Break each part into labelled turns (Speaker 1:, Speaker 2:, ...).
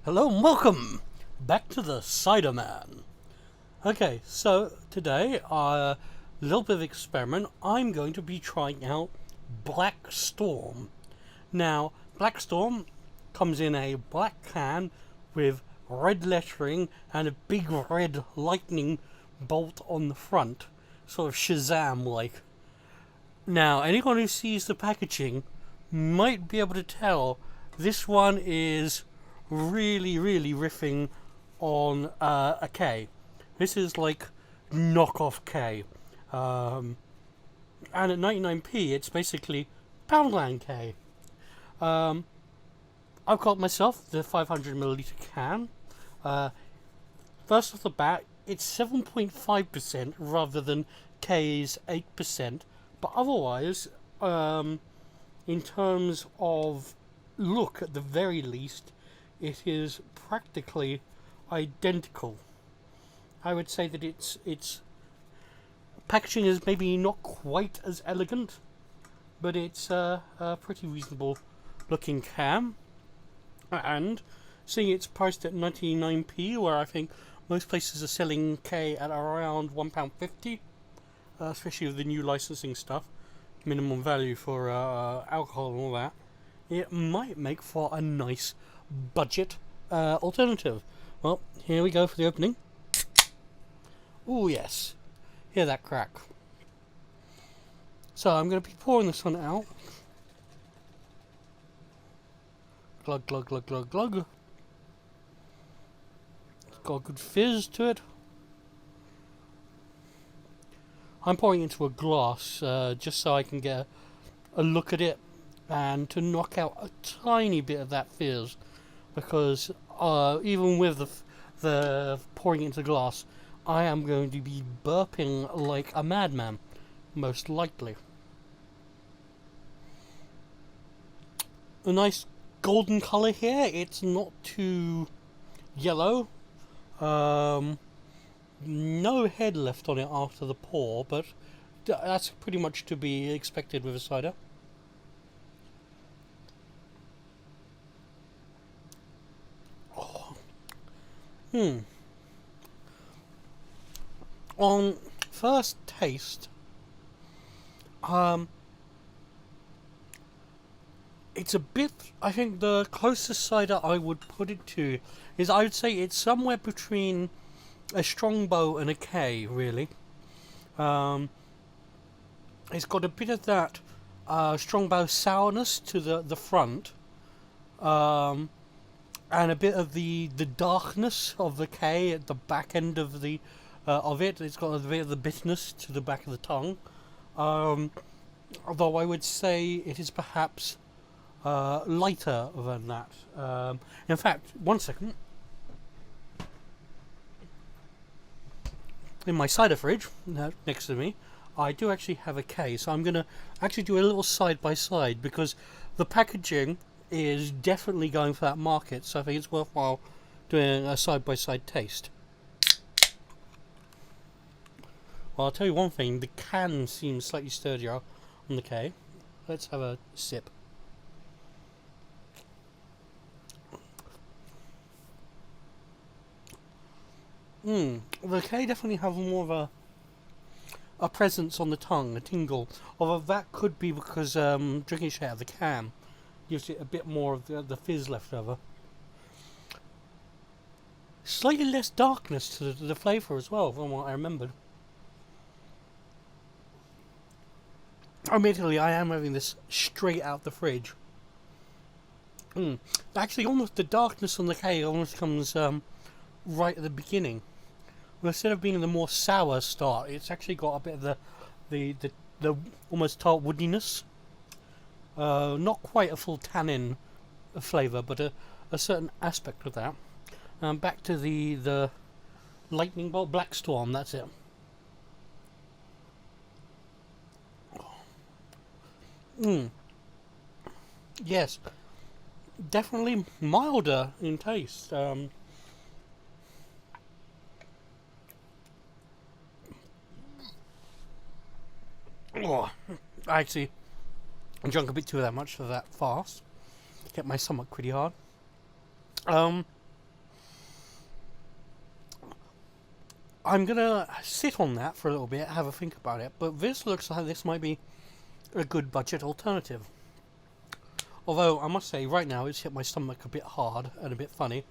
Speaker 1: Hello and welcome back to the Ciderman. Okay, so today, a little bit of experiment. I'm going to be trying out Black Storm. Now, Black Storm comes in a black can with red lettering and a big red lightning bolt on the front, sort of Shazam-like. Now, anyone who sees the packaging might be able to tell this one is really riffing on a K. This is like knockoff K. And at 99p, it's basically Poundland K. I've got myself the 500ml can. First off the bat, it's 7.5% rather than K's 8%. But otherwise, in terms of look, at the very least, it is practically identical. I would say that its packaging is maybe not quite as elegant, but it's a pretty reasonable looking can. And seeing it's priced at 99p, where I think most places are selling K at around £1.50, especially with the new licensing stuff, minimum value for alcohol and all that, it might make for a nice budget alternative. Well, here we go for the opening. Oh yes, hear that crack. So I'm going to be pouring this one out. Glug glug glug glug glug. It's got a good fizz to it. I'm pouring into a glass just so I can get a look at it and to knock out a tiny bit of that fizz, because even with the pouring into glass, I am going to be burping like a madman, most likely. A nice golden colour here. It's not too yellow. No head left on it after the pour, but that's pretty much to be expected with a cider. On first taste, it's a bit, I think the closest cider I would put it to is, I would say it's somewhere between a Strongbow and a K, really. It's got a bit of that Strongbow sourness to the front, and a bit of the darkness of the K at the back end of the of it. It's got a bit of the bitterness to the back of the tongue. Although I would say it is perhaps lighter than that. In fact, one second. In my cider fridge next to me, I do actually have a K, so I'm going to actually do a little side by side, because the packaging is definitely going for that market, so I think it's worthwhile doing a side by side taste. Well, I'll tell you one thing, the can seems slightly sturdier on the K. Let's have a sip. The K definitely have more of a presence on the tongue, a tingle. Although that could be because drinking it out of the can gives it a bit more of the fizz left over. Slightly less darkness to the flavour as well, from what I remembered. Admittedly, I am having this straight out the fridge. Actually, almost the darkness on the K almost comes right at the beginning. Well, instead of being the more sour start, it's actually got a bit of the almost tart woodiness. Not quite a full tannin flavour, but a certain aspect of that. Back to the lightning bolt, Black Storm. That's it. Yes, definitely milder in taste. I actually drank a bit too that much for that fast. Get my stomach pretty hard. I'm gonna sit on that for a little bit, have a think about it, but this looks like this might be a good budget alternative. Although, I must say, right now it's hit my stomach a bit hard and a bit funny,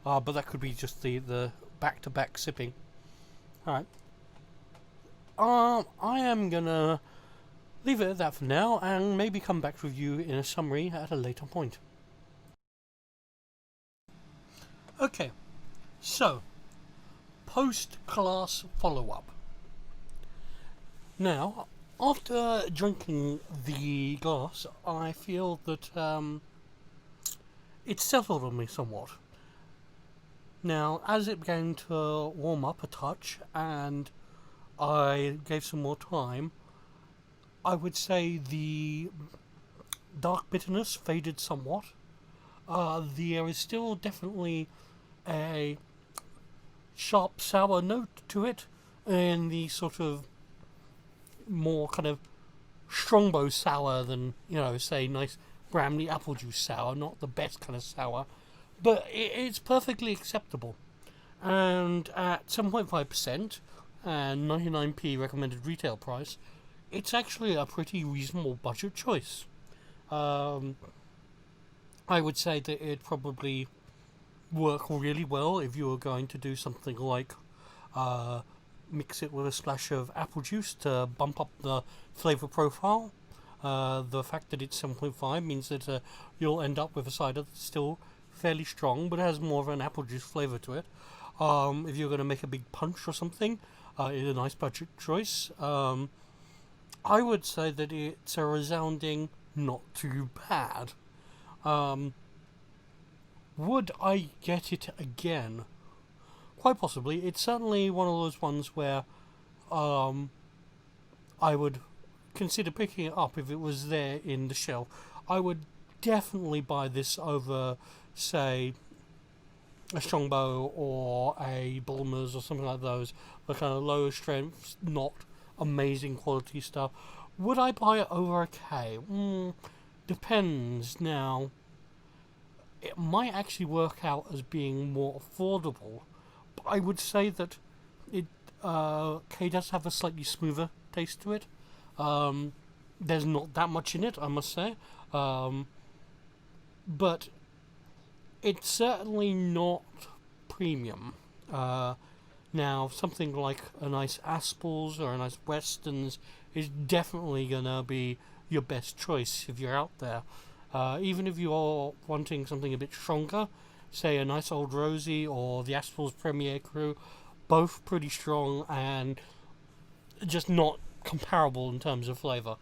Speaker 1: but that could be just the back-to-back sipping. Alright. I am gonna leave it at that for now, and maybe come back with you in a summary at a later point. Okay, so, post-class follow-up. Now, after drinking the glass, I feel that it settled on me somewhat. Now, as it began to warm up a touch, and I gave some more time, I would say the dark bitterness faded somewhat. There is still definitely a sharp sour note to it, and the sort of more kind of strongbow sour than, say, nice Bramley apple juice sour, not the best kind of sour, but it's perfectly acceptable. And at 7.5% and 99p recommended retail price, it's actually a pretty reasonable budget choice. I would say that it probably work really well if you were going to do something like mix it with a splash of apple juice to bump up the flavour profile. The fact that it's 7.5 means that you'll end up with a cider that's still fairly strong, but has more of an apple juice flavour to it. If you're going to make a big punch or something, it's a nice budget choice. I would say that it's a resounding not too bad. Would I get it again? Quite possibly. It's certainly one of those ones where I would consider picking it up if it was there in the shelf. I would definitely buy this over, say, a Strongbow or a Bulmers or something like those, the kind of lower strength, not amazing quality stuff. Would I buy it over a K? Depends. Now, it might actually work out as being more affordable, but I would say that it K does have a slightly smoother taste to it. There's not that much in it, I must say, but it's certainly not premium. Now, something like a nice Aspel's or a nice Weston's is definitely gonna be your best choice if you're out there. Even if you're wanting something a bit stronger, say a nice Old Rosie or the Aspel's Premier Cru, both pretty strong and just not comparable in terms of flavour.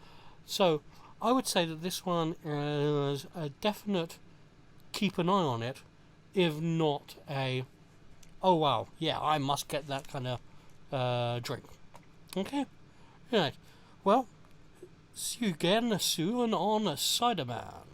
Speaker 1: So I would say that this one is a definite keep an eye on it, if not a oh wow, yeah, I must get that kind of drink. Okay? Right. Well, see you again soon on Ciderman.